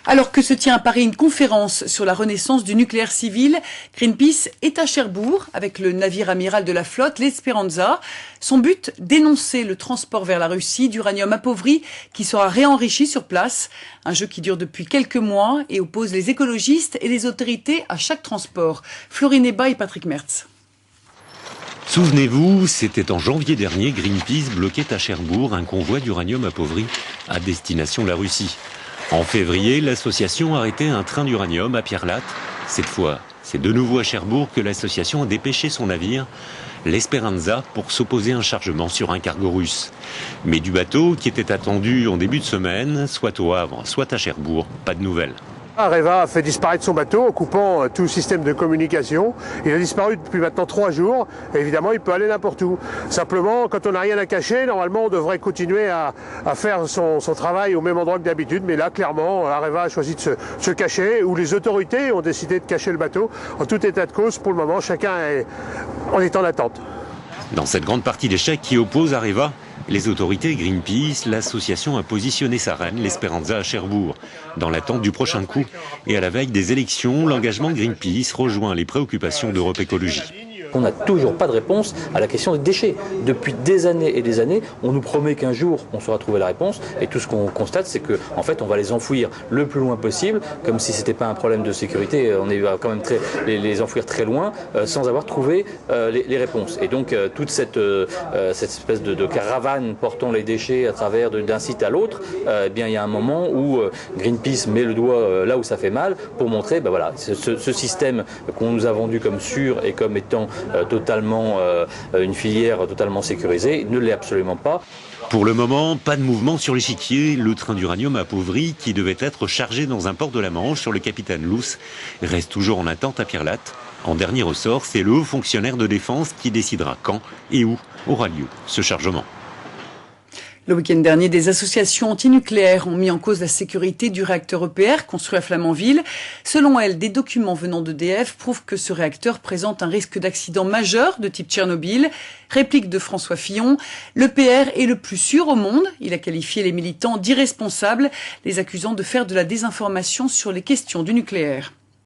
Alors que se tient à Paris une conférence sur la renaissance du nucléaire civil, Greenpeace est à Cherbourg avec le navire amiral de la flotte, l'Esperanza. Son but, dénoncer le transport vers la Russie d'uranium appauvri qui sera réenrichi sur place. Un jeu qui dure depuis quelques mois et oppose les écologistes et les autorités à chaque transport. Florine Eba et Patrick Mertz. Souvenez-vous, c'était en janvier dernier, Greenpeace bloquait à Cherbourg un convoi d'uranium appauvri à destination de la Russie. En février, l'association a arrêté un train d'uranium à Pierrelatte. Cette fois, c'est de nouveau à Cherbourg que l'association a dépêché son navire, l'Esperanza, pour s'opposer à un chargement sur un cargo russe. Mais du bateau, qui était attendu en début de semaine, soit au Havre, soit à Cherbourg, pas de nouvelles. Areva a fait disparaître son bateau en coupant tout système de communication. Il a disparu depuis maintenant 3 jours. Et évidemment, il peut aller n'importe où. Simplement, quand on n'a rien à cacher, normalement, on devrait continuer à faire son travail au même endroit que d'habitude. Mais là, clairement, Areva a choisi de se cacher, ou les autorités ont décidé de cacher le bateau. En tout état de cause, pour le moment, chacun est en attente. Dans cette grande partie d'échecs qui oppose Areva, les autorités, Greenpeace, l'association a positionné sa reine, l'Esperanza, à Cherbourg, dans l'attente du prochain coup. Et à la veille des élections, l'engagement Greenpeace rejoint les préoccupations d'Europe Écologie. On n'a toujours pas de réponse à la question des déchets. Depuis des années et des années, on nous promet qu'un jour, on saura trouver la réponse. Et tout ce qu'on constate, c'est qu'en fait, on va les enfouir le plus loin possible, comme si ce n'était pas un problème de sécurité. On va quand même les enfouir très loin, sans avoir trouvé les réponses. Et donc, toute cette espèce de caravane portant les déchets à travers d'un site à l'autre, eh bien, il y a un moment où Greenpeace met le doigt là où ça fait mal, pour montrer, ben voilà, ce système qu'on nous a vendu comme sûr et comme étant totalement une filière totalement sécurisée, ne l'est absolument pas. Pour le moment, pas de mouvement sur l'échiquier. Le train d'uranium appauvri, qui devait être chargé dans un port de la Manche sur le Capitaine Luce, reste toujours en attente à Pierrelatte. En dernier ressort, c'est le haut fonctionnaire de défense qui décidera quand et où aura lieu ce chargement. Le week-end dernier, des associations antinucléaires ont mis en cause la sécurité du réacteur EPR construit à Flamanville. Selon elles, des documents venant d'EDF prouvent que ce réacteur présente un risque d'accident majeur de type Tchernobyl. Réplique de François Fillon, l'EPR est le plus sûr au monde. Il a qualifié les militants d'irresponsables, les accusant de faire de la désinformation sur les questions du nucléaire.